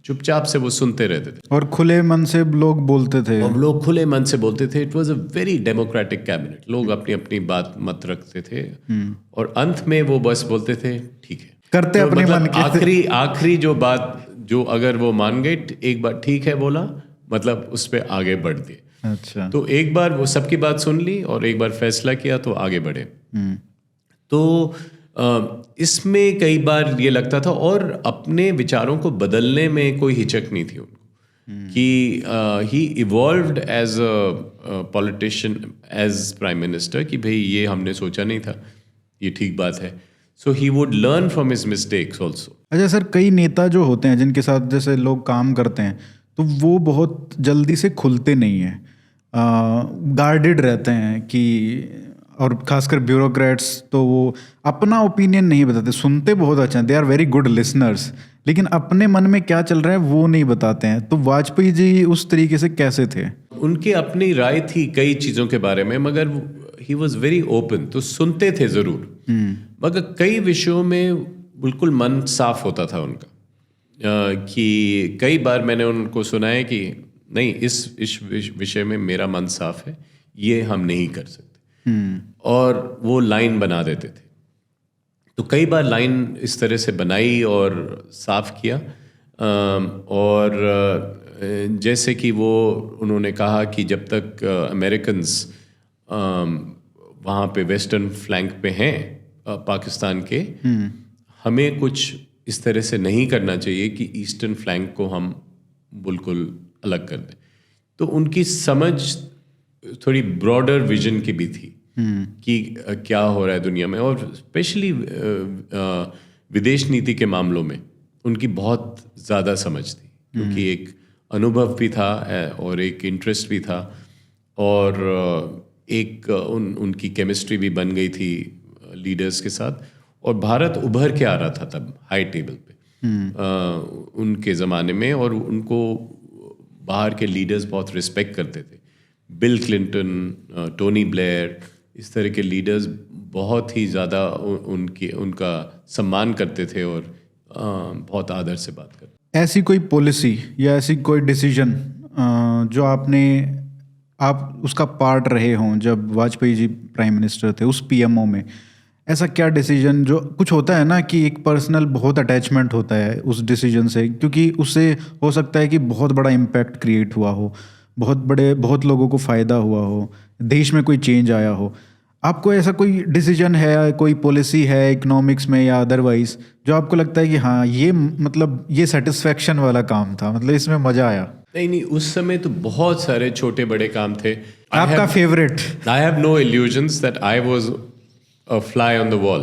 B: चुपचाप से वो सुनते रहते थे
A: और खुले मन से लोग बोलते थे,
B: और लोग खुले मन से बोलते थे। It was a very democratic cabinet. लोग अपनी अपनी बात मत रखते थे, और अंत में वो बस बोलते थे ठीक है,
A: करते
B: तो
A: अपने मन
B: मतलब
A: के।
B: आखिरी जो बात, जो अगर वो मान गए, एक बार ठीक है बोला, मतलब उस पर आगे बढ़ दिए।
A: अच्छा।
B: तो एक बार वो सबकी बात सुन ली और एक बार फैसला किया तो आगे बढ़े। तो इसमें कई बार ये लगता था, और अपने विचारों को बदलने में कोई हिचक नहीं थी उनको, कि he evolved as a politician, as prime minister, कि भाई ये हमने सोचा नहीं था, ये ठीक बात है। So he would learn from his mistakes also.
A: अच्छा सर, कई नेता जो होते हैं जिनके साथ जैसे लोग काम करते हैं तो वो बहुत जल्दी से खुलते नहीं हैं, गार्डेड रहते हैं कि, और खासकर ब्यूरोक्रेट्स तो वो अपना ओपिनियन नहीं बताते, सुनते बहुत अच्छा हैं, they are very good listeners, लेकिन अपने मन में क्या चल रहा है वो नहीं बताते हैं। तो वाजपेयी जी उस तरीके से कैसे थे?
B: उनकी अपनी राय थी कई चीज़ों के बारे में, मगर ही वॉज वेरी ओपन, तो सुनते थे ज़रूर, मगर कई विषयों में बिल्कुल मन साफ होता था उनका। कि कई बार मैंने उनको सुना है कि नहीं, इस विषय में मेरा मन साफ है, ये हम नहीं कर सकते, और वो लाइन बना देते थे। तो कई बार लाइन इस तरह से बनाई और साफ किया। और जैसे कि वो उन्होंने कहा कि जब तक अमेरिकन्स वहाँ पे वेस्टर्न फ्लैंक पे हैं पाकिस्तान के, हमें कुछ इस तरह से नहीं करना चाहिए कि ईस्टर्न फ्लैंक को हम बिल्कुल अलग कर दें। तो उनकी समझ थोड़ी ब्रॉडर विजन की भी थी कि क्या हो रहा है दुनिया में, और स्पेशली विदेश नीति के मामलों में उनकी बहुत ज़्यादा समझ थी, क्योंकि एक अनुभव भी था और एक इंटरेस्ट भी था, और एक उनकी केमिस्ट्री भी बन गई थी लीडर्स के साथ। और भारत उभर के आ रहा था तब हाई टेबल पे उनके ज़माने में, और उनको बाहर के लीडर्स बहुत रिस्पेक्ट करते थे। बिल क्लिंटन, टोनी ब्लेयर, इस तरह के लीडर्स बहुत ही ज़्यादा उनका सम्मान करते थे और बहुत आदर से बात करते।
A: ऐसी कोई पॉलिसी या ऐसी कोई डिसीजन जो आप उसका पार्ट रहे हों जब वाजपेयी जी प्राइम मिनिस्टर थे उस पीएमओ में, ऐसा क्या डिसीजन, जो कुछ होता है ना कि एक पर्सनल बहुत अटैचमेंट होता है उस डिसीजन से, क्योंकि उससे हो सकता है कि बहुत बड़ा इम्पैक्ट क्रिएट हुआ हो, बहुत लोगों को फ़ायदा हुआ हो, देश में कोई चेंज आया हो। आपको ऐसा कोई डिसीजन है, कोई पॉलिसी है इकोनॉमिक्स में या अदरवाइज, जो आपको लगता है कि हाँ ये मतलब ये सेटिस्फैक्शन वाला काम था, मतलब इसमें मज़ा आया?
B: नहीं, उस समय तो बहुत सारे छोटे बड़े काम थे।
A: आपका favourite?
B: I have no illusions that I was a fly on the wall.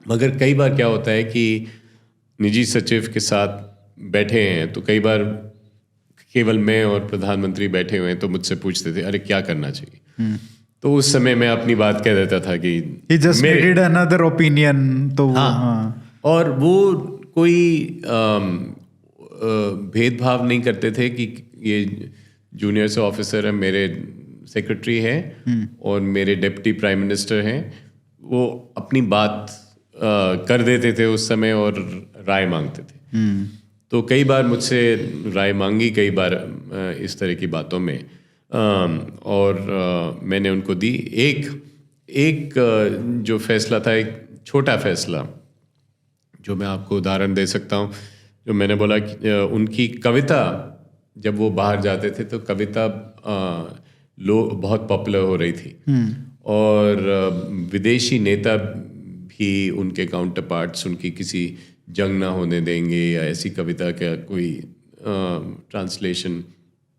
B: मगर कई बार क्या होता है कि निजी सचिव के साथ बैठे हैं तो कई बार केवल मैं और प्रधानमंत्री बैठे हुए हैं तो मुझसे पूछते थे अरे क्या करना चाहिए। तो उस समय मैं अपनी बात कह देता था कि
A: He just needed another opinion, तो
B: हाँ, और वो कोई भेदभाव नहीं करते थे कि ये जूनियर से ऑफिसर है, मेरे सेक्रेटरी हैं और मेरे डिप्टी प्राइम मिनिस्टर हैं, वो अपनी बात कर देते थे उस समय और राय मांगते थे। तो कई बार मुझसे राय मांगी, कई बार इस तरह की बातों में, और मैंने उनको दी। एक जो फैसला था, एक छोटा फैसला जो मैं आपको उदाहरण दे सकता हूँ, जो मैंने बोला कि उनकी कविता, जब वो बाहर जाते थे तो कविता बहुत पॉपुलर हो रही थी, और विदेशी नेता भी उनके काउंटर पार्ट्स उनकी किसी जंग ना होने देंगे या ऐसी कविता का कोई ट्रांसलेशन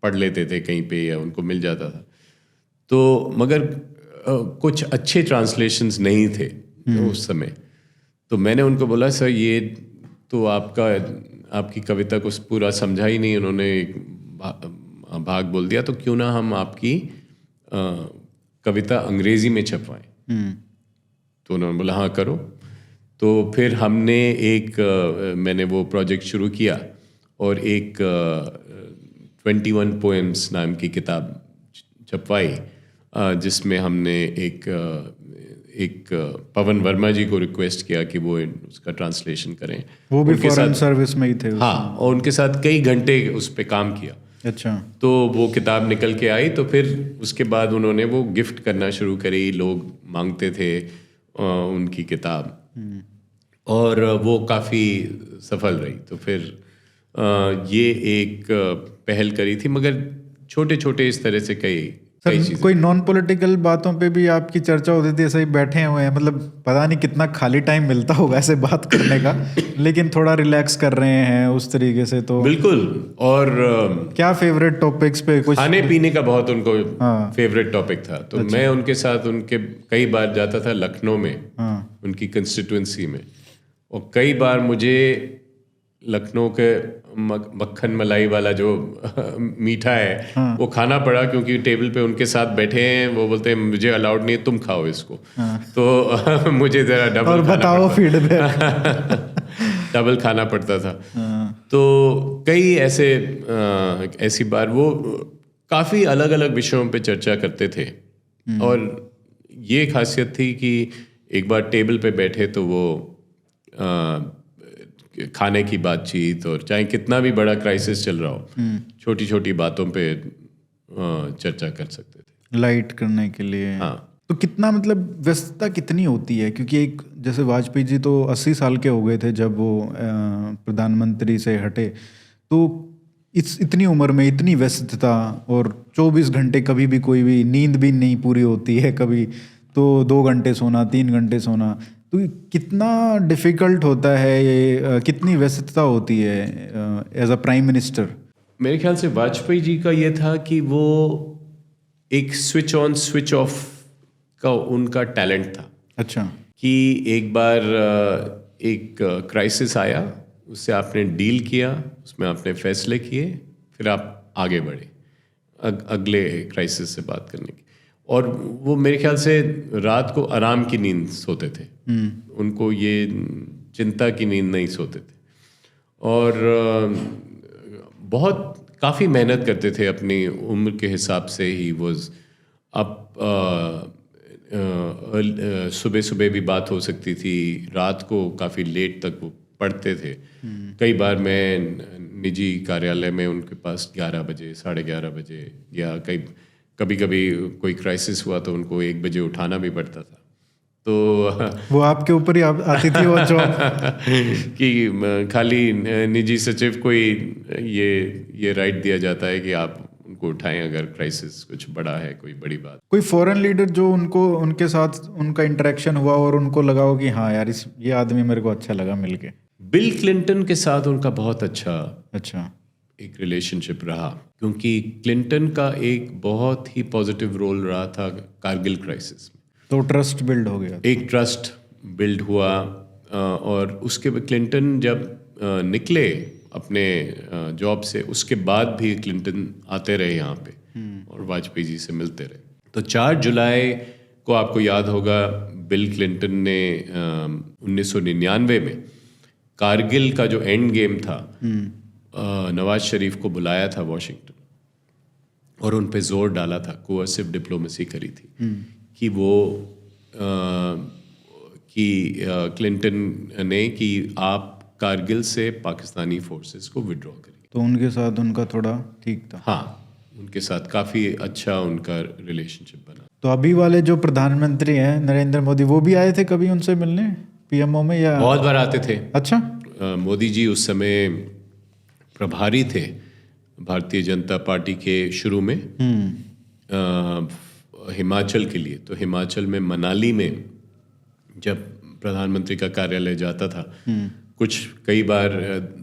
B: पढ़ लेते थे कहीं पे या उनको मिल जाता था। तो मगर कुछ अच्छे ट्रांसलेशंस नहीं थे उस समय। तो मैंने उनको बोला, सर ये तो आपकी कविता को पूरा समझा ही नहीं, उन्होंने एक भाग बोल दिया, तो क्यों ना हम आपकी कविता अंग्रेजी में छपवाएं। तो उन्होंने बोला हाँ करो। तो फिर हमने मैंने वो प्रोजेक्ट शुरू किया और एक 21 पोएम्स नाम की किताब छपवाई, जिसमें हमने एक पवन वर्मा जी को रिक्वेस्ट किया कि वो उसका ट्रांसलेशन करें।
A: वो भी फॉरेन सर्विस में ही थे।
B: हाँ, और उनके साथ कई घंटे उस पे काम किया।
A: अच्छा। तो
B: वो किताब निकल के आई, तो फिर उसके बाद उन्होंने वो गिफ्ट करना शुरू करी, लोग मांगते थे उनकी किताब, और वो काफ़ी सफल रही। तो फिर ये एक पहल करी थी, मगर छोटे छोटे इस तरह से कई चीज़ें।
A: कोई नॉन पॉलिटिकल बातों पे भी आपकी चर्चा होती थी, ऐसे ही बैठे हुए हैं, मतलब पता नहीं कितना खाली टाइम मिलता होगा ऐसे बात करने का, लेकिन थोड़ा रिलैक्स कर रहे हैं उस तरीके से। तो
B: बिल्कुल। और
A: क्या फेवरेट टॉपिक्स पे कुछ?
B: खाने पीने का बहुत उनको फेवरेट टॉपिक था। तो मैं उनके साथ उनके कई बार जाता था लखनऊ में, उनकी कंस्टिट्यूंसी में, और कई बार मुझे लखनऊ के मक्खन मलाई वाला जो मीठा है वो खाना पड़ा, क्योंकि टेबल पे उनके साथ बैठे हैं, वो बोलते हैं मुझे अलाउड नहीं है, तुम खाओ इसको। तो मुझे जरा डबल
A: और बताओ
B: फीडबैक डबल खाना पड़ता था। तो कई ऐसी बार वो काफ़ी अलग अलग विषयों पे चर्चा करते थे, और ये खासियत थी कि एक बार टेबल पे बैठे तो वो खाने की बातचीत, और चाहे कितना भी बड़ा क्राइसिस चल रहा हो, छोटी छोटी बातों पे चर्चा कर सकते थे,
A: लाइट करने के लिए।
B: हाँ।
A: तो कितना, मतलब व्यस्तता कितनी होती है? क्योंकि एक जैसे वाजपेयी जी तो 80 साल के हो गए थे जब वो प्रधानमंत्री से हटे, तो इतनी उम्र में इतनी व्यस्तता, और 24 घंटे, कभी भी कोई भी नींद भी नहीं पूरी होती है, कभी तो 2 घंटे सोना, 3 घंटे सोना, तो कितना डिफिकल्ट होता है ये, कितनी व्यस्तता होती है एज अ प्राइम मिनिस्टर?
B: मेरे ख्याल से वाजपेयी जी का ये था कि वो एक स्विच ऑन स्विच ऑफ का उनका टैलेंट था।
A: अच्छा। कि
B: एक बार एक क्राइसिस आया, उससे आपने डील किया, उसमें आपने फैसले किए, फिर आप आगे बढ़े अगले क्राइसिस से बात करने की। और वो मेरे ख्याल से रात को आराम की नींद सोते थे, उनको ये चिंता की नींद नहीं सोते थे, और बहुत काफ़ी मेहनत करते थे अपनी उम्र के हिसाब से ही। वॉज अब सुबह सुबह भी बात हो सकती थी, रात को काफ़ी लेट तक वो पढ़ते थे। कई बार मैं निजी कार्यालय में उनके पास 11 बजे, 11:30 बजे, या कभी कभी कोई क्राइसिस हुआ तो उनको 1 बजे उठाना भी पड़ता था। तो
A: वो आपके ऊपर ही आती थी वो जॉब
B: कि खाली निजी सचिव को ही ये राइट दिया जाता है कि आप उनको उठाएं अगर क्राइसिस कुछ बड़ा है, कोई बड़ी बात।
A: कोई फॉरेन लीडर जो उनके साथ उनका इंटरेक्शन हुआ और उनको लगा हो कि हाँ यार, ये आदमी मेरे को अच्छा लगा मिलके?
B: बिल क्लिंटन के साथ उनका बहुत
A: अच्छा
B: एक रिलेशनशिप रहा, क्योंकि क्लिंटन का एक बहुत ही पॉजिटिव रोल रहा था कारगिल क्राइसिस में।
A: तो ट्रस्ट बिल्ड हो गया,
B: एक ट्रस्ट बिल्ड हुआ, और उसके बाद क्लिंटन जब निकले अपने जॉब से, उसके बाद भी क्लिंटन आते रहे यहाँ पे और वाजपेयी जी से मिलते रहे। तो 4 जुलाई को आपको याद होगा बिल क्लिंटन ने 1999 में कारगिल का जो एंड गेम था नवाज शरीफ को बुलाया था वॉशिंगटन और उन पे जोर डाला था, कोअर्सिव डिप्लोमेसी करी थी कि वो क्लिंटन ने कि आप कारगिल से पाकिस्तानी फोर्सेस को विड्रॉ करिए।
A: तो उनके साथ उनका थोड़ा ठीक था।
B: हाँ, उनके साथ काफ़ी अच्छा उनका रिलेशनशिप बना।
A: तो अभी वाले जो प्रधानमंत्री हैं नरेंद्र मोदी, वो भी आए थे कभी उनसे मिलने पीएमओ में या?
B: बहुत बार आते थे।
A: अच्छा।
B: मोदी जी उस समय प्रभारी थे भारतीय जनता पार्टी के शुरू में हिमाचल के लिए। तो हिमाचल में मनाली में जब प्रधानमंत्री का कार्यालय जाता था, कुछ कई बार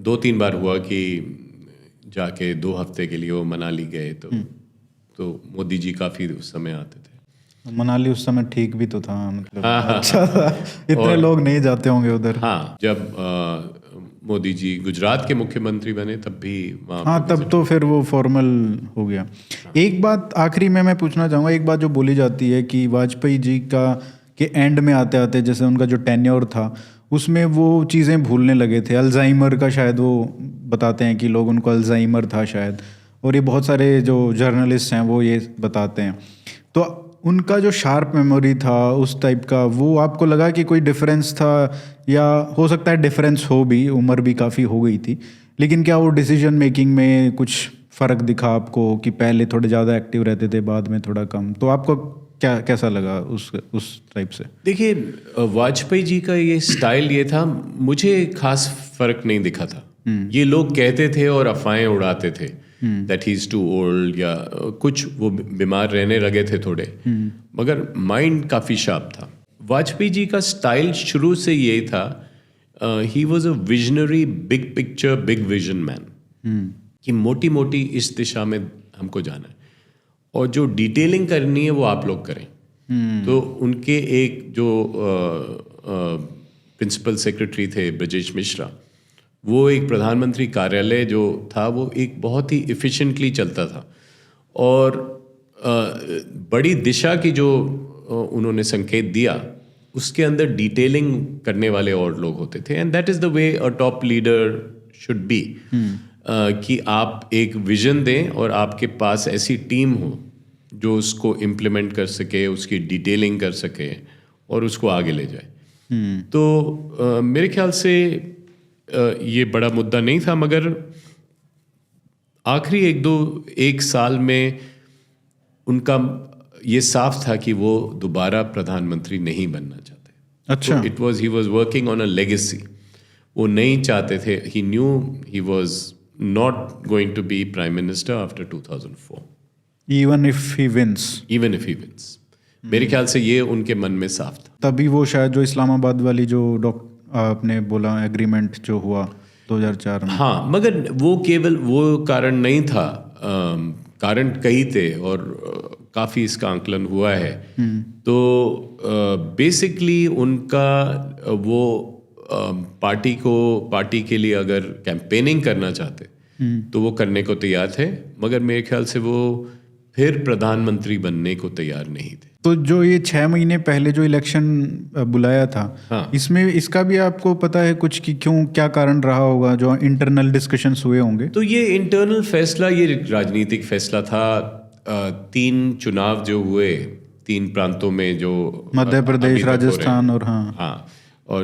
B: 2-3 बार हुआ कि जाके 2 हफ्ते के लिए वो मनाली गए, तो मोदी जी काफ़ी उस समय आते थे।
A: मनाली उस समय ठीक भी तो था, मतलब अच्छा था, इतने लोग नहीं जाते होंगे उधर।
B: हाँ, जब मोदी जी गुजरात के मुख्यमंत्री बने तब भी वहाँ।
A: हाँ, तब तो फिर वो फॉर्मल हो गया। एक बात आखिरी में मैं पूछना चाहूँगा, एक बात जो बोली जाती है कि वाजपेयी जी का के एंड में आते आते जैसे उनका जो टेन्योर था उसमें वो चीज़ें भूलने लगे थे, अल्जाइमर का शायद वो बताते हैं कि लोग उनको अल्जाइमर था शायद, और ये बहुत सारे जो जर्नलिस्ट हैं वो ये बताते हैं। तो उनका जो शार्प मेमोरी था उस टाइप का, वो आपको लगा कि कोई डिफरेंस था, या हो सकता है डिफरेंस हो भी, उम्र भी काफ़ी हो गई थी, लेकिन क्या वो डिसीजन मेकिंग में कुछ फ़र्क दिखा आपको कि पहले थोड़े ज़्यादा एक्टिव रहते थे बाद में थोड़ा कम? तो आपको क्या कैसा लगा उस टाइप से?
B: देखिए, वाजपेयी जी का ये स्टाइल ये था, मुझे खास फर्क नहीं दिखा था। ये लोग कहते थे और अफवाहें उड़ाते थे that he is too old, या कुछ वो बीमार रहने लगे थे थोड़े, मगर माइंड काफ़ी शार्प था। वाजपेयी जी का स्टाइल शुरू से यही था, ही was a visionary, big picture, big vision man, कि मोटी मोटी इस दिशा में हमको जाना है और जो डिटेलिंग करनी है वो आप लोग करें। तो उनके एक जो प्रिंसिपल सेक्रेटरी थे ब्रजेश मिश्रा, वो एक प्रधानमंत्री कार्यालय जो था वो एक बहुत ही इफ़िशिएंटली चलता था, और बड़ी दिशा की जो उन्होंने संकेत दिया उसके अंदर डिटेलिंग करने वाले और लोग होते थे। And that is the way a top leader should be, कि आप एक विजन दें और आपके पास ऐसी टीम हो जो उसको इम्प्लीमेंट कर सके, उसकी डिटेलिंग कर सके और उसको आगे ले जाए। तो मेरे ख्याल से ये बड़ा मुद्दा नहीं था, मगर आखिरी 1 साल में उनका ये साफ था कि वो दोबारा प्रधानमंत्री नहीं बनना चाहते।
A: अच्छा।
B: He was working on a legacy. वो नहीं चाहते थे, he knew he was not going to be prime minister after 2004,
A: even if he wins.
B: मेरे ख्याल से ये उनके मन में साफ था।
A: तभी वो शायद जो इस्लामाबाद वाली जो आपने बोला एग्रीमेंट जो हुआ 2004 में।
B: हाँ, मगर वो केवल वो कारण नहीं था, कारण कई थे और काफ़ी इसका आंकलन हुआ है। तो बेसिकली उनका वो पार्टी के लिए अगर कैंपेनिंग करना चाहते तो वो करने को तैयार थे, मगर मेरे ख्याल से वो फिर प्रधानमंत्री बनने को तैयार नहीं थे।
A: तो जो ये 6 महीने पहले जो इलेक्शन बुलाया था,
B: हाँ।
A: इसमें इसका भी आपको पता है कुछ कि क्यों, क्या कारण रहा होगा? जो इंटरनल डिस्कशंस हुए होंगे।
B: तो ये इंटरनल फैसला, ये राजनीतिक फैसला था। 3 चुनाव जो हुए 3 प्रांतों में, जो
A: मध्य प्रदेश, राजस्थान और
B: हाँ, और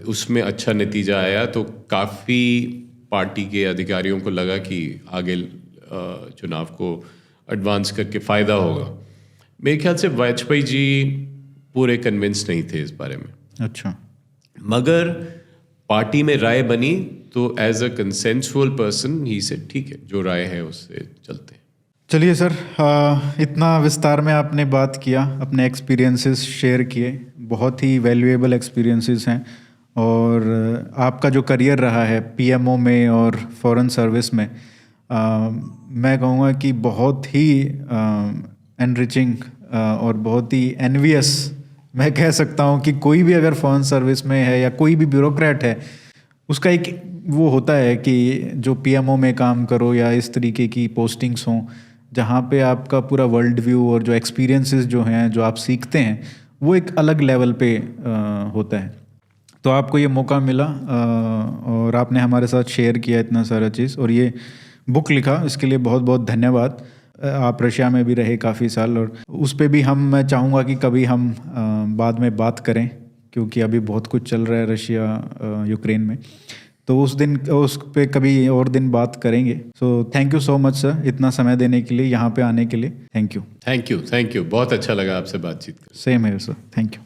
B: उसमें अच्छा नतीजा आया, तो काफ़ी पार्टी के अधिकारियों को लगा कि आगे चुनाव को एडवांस करके फ़ायदा होगा। मेरे ख्याल से वाजपेयी जी पूरे कन्विंस नहीं थे इस बारे में।
A: अच्छा।
B: मगर पार्टी में राय बनी तो एज अ कंसेंसुअल पर्सन ही से ठीक है, जो राय है उससे चलते हैं।
A: चलिए सर, इतना विस्तार में आपने बात किया, अपने एक्सपीरियंसेस शेयर किए, बहुत ही वैल्यूएबल एक्सपीरियंसेस हैं, और आपका जो करियर रहा है पीएमओ में और फॉरेन सर्विस में, मैं कहूँगा कि बहुत ही एनरिचिंग और बहुत ही एनवियस मैं कह सकता हूँ कि कोई भी अगर फॉरेन सर्विस में है या कोई भी ब्यूरोक्रेट है, उसका एक वो होता है कि जो पीएमओ में काम करो या इस तरीके की पोस्टिंग्स हों, जहाँ पे आपका पूरा वर्ल्ड व्यू और जो एक्सपीरियंसेस जो हैं जो आप सीखते हैं वो एक अलग लेवल पे होता है। तो आपको ये मौका मिला और आपने हमारे साथ शेयर किया इतना सारा चीज़ और ये बुक लिखा, इसके लिए बहुत बहुत धन्यवाद। आप रशिया में भी रहे काफ़ी साल और उस पे भी मैं चाहूँगा कि कभी हम बाद में बात करें, क्योंकि अभी बहुत कुछ चल रहा है रशिया यूक्रेन में, तो उस पे कभी और दिन बात करेंगे। So thank you so much sir, इतना समय देने के लिए, यहाँ पे आने के लिए। Thank you.
B: थैंक यू, बहुत अच्छा लगा आपसे बातचीत कर।
A: सेम है सर, थैंक यू।